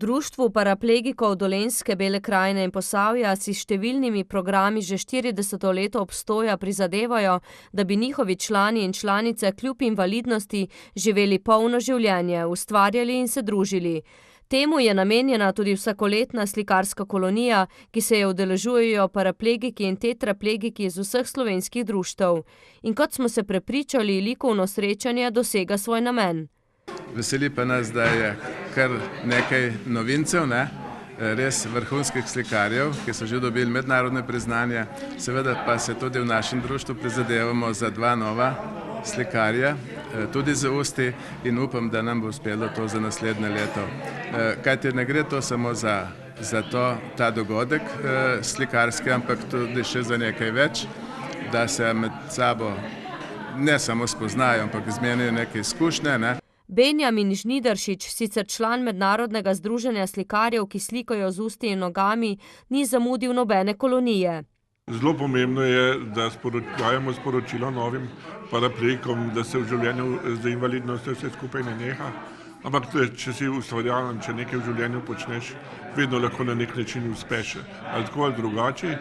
V društvu paraplegikov Dolenjske, Bele krajine in Posavja si s številnimi programi že 40. leto obstoja prizadevajo, da bi njihovi člani in članice kljub invalidnosti živeli polno življenje, ustvarjali in se družili. Temu je namenjena tudi vsakoletna slikarska kolonija, ki se je udeležujejo paraplegiki in tetraplegiki iz vseh slovenskih društev. In kot smo se prepričali, likovno srečanje dosega svoj namen. Veseli pa nas, da je kar nekaj novincev, res vrhunskih slikarjev, ki so že dobili mednarodne priznanja. Seveda pa se tudi v našem društvu prizadevamo za 2 nova slikarja, tudi z usti, in upam, da nam bo uspelo to za naslednje leto. Kajti ne gre to samo za ta dogodek slikarski, ampak tudi še za nekaj več, da se med sabo ne samo spoznajo, ampak izmenijo neke izkušnje. Benjamin Žnidaršič, sicer član Mednarodnega združenja slikarjev, ki slikajo z usti in nogami, ni zamudil nobene kolonije. Zelo pomembno je, da dajemo sporočilo novim paraplegikom, da se v življenju z invalidnostjo vse skupaj ne neha. Ampak če si ustvarjalen, če nekaj v življenju počneš, vedno lahko na nek način uspeš. Ali tako ali drugače.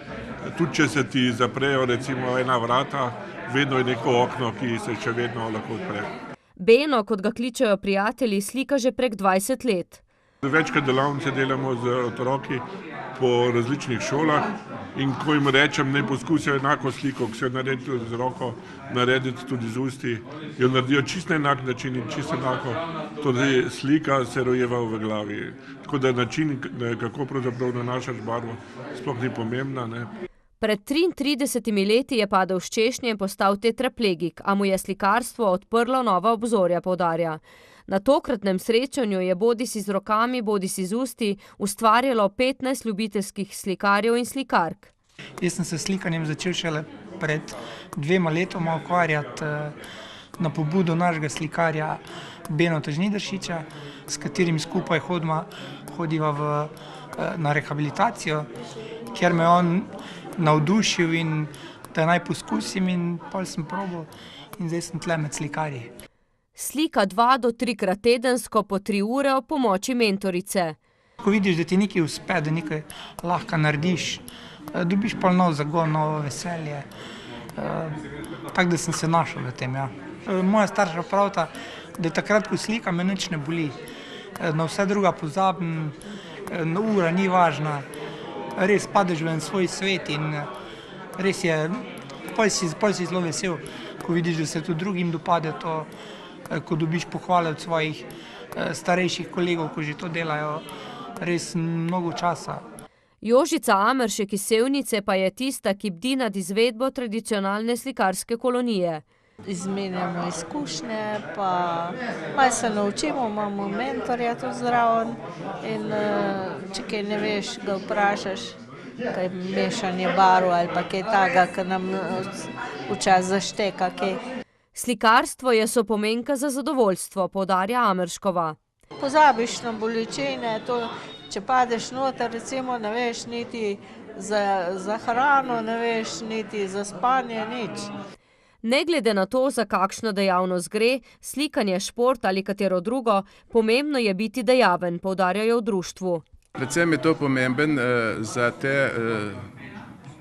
Tudi če se ti zaprejo recimo ena vrata, vedno je neko okno, ki se še vedno lahko odpre. Beno, kot ga kličejo prijatelji, slika že prek 20 let. Večkrat delavnice delamo z otroki po različnih šolah in ko jim rečem, naj poskusijo enako sliko, ki se jo naredi z roko, narediti tudi z usti, jo naredijo čisto enak način in čisto enako. Torej slika se rojeva v glavi. Tako da način, kako pravzaprav nanašaš barvo, sploh ni pomembna. Pred 33 leti je padel s češnje in postal tetraplegik, a mu je slikarstvo odprlo nova obzorja, poudarja. Na tokratnem srečanju je bodisi z rokami, bodisi z usti ustvarjalo 15 ljubiteljskih slikarjev in slikark. Jaz sem se s slikanjem začel šele pred 2 letoma ukvarjati na pobudo našega slikarja Benota Žnidaršiča, s katerim skupaj hodiva na rehabilitacijo, kjer me on navdušil in da naj poskusim, in pol sem probal in zdaj sem tle med slikarji. Slika 2 do 3-krat tedensko po 3 ure ob pomoči mentorice. Ko vidiš, da ti nekaj uspe, da nekaj lahko narediš, dobiš pa nov zagon, novo veselje. Tako da sem se našel v tem. Moja starša pravita, da takrat, ko slika, me nič ne boli. Na vse druga pozabim, ura ni važna. Res padeš v en svoj svet in res je, pol si zelo vesel, ko vidiš, da se tudi drugim dopade to, ko dobiš pohvale od svojih starejših kolegov, ko že to delajo, res mnogo časa. Jožica Ameršek iz Sevnice pa je tista, ki bdi nad izvedbo tradicionalne slikarske kolonije. Izmenjamo izkušnje, pa malo se naučimo, imamo mentorja tu zraven in če kaj ne veš, ga vprašaš, kaj mešanje barv ali pa kaj takega, ki nam včasih zašteka kaj. Slikarstvo je sopomenka za zadovoljstvo, poudarja Amerškova. Pozabiš na bolečine, če padeš noter, recimo ne veš niti za hrano, ne veš niti za spanje, nič. Ne glede na to, za kakšno dejavnost gre, slikanje, šport ali katero drugo, pomembno je biti dejaven, poudarjajo v društvu. Predvsem je to pomemben za te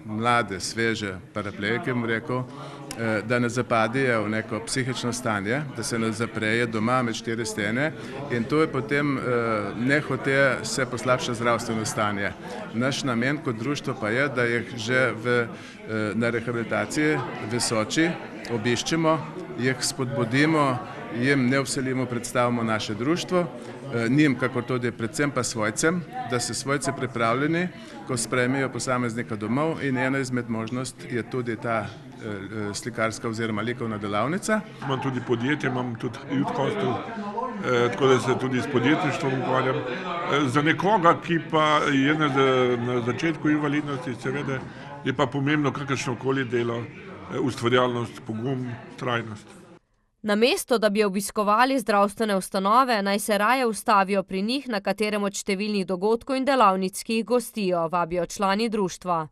mlade, sveže paraplegike, bom rekel, da ne zapadijo v neko psihično stanje, da se ne zapreje doma med 4 stene in to je potem nehote se poslabša zdravstveno stanje. Naš namen kot društvo pa je, da jih že na rehabilitaciji v Soči obiščemo, jih spodbudimo, jim nevsiljivo predstavimo naše društvo, njim, kakor tudi predvsem pa svojcem, da so svojci pripravljeni, ko sprejmejo posameznika domov, in ena izmed možnosti je tudi ta slikarska oziroma likovna delavnica. Imam tudi podjetje, imam tudi youth hostel, tako da se tudi s podjetništvom ukvarjam. Za nekoga, ki pa je na začetku invalidnosti, seveda je pa pomembno kakršnokoli delo, ustvarjalnost, pogum, trajnost. Namesto, da bi obiskovali zdravstvene ustanove, naj se raje ustavijo pri njih na katerem od številnih dogodkov in delavnic, ki jih gostijo, vabijo člani društva.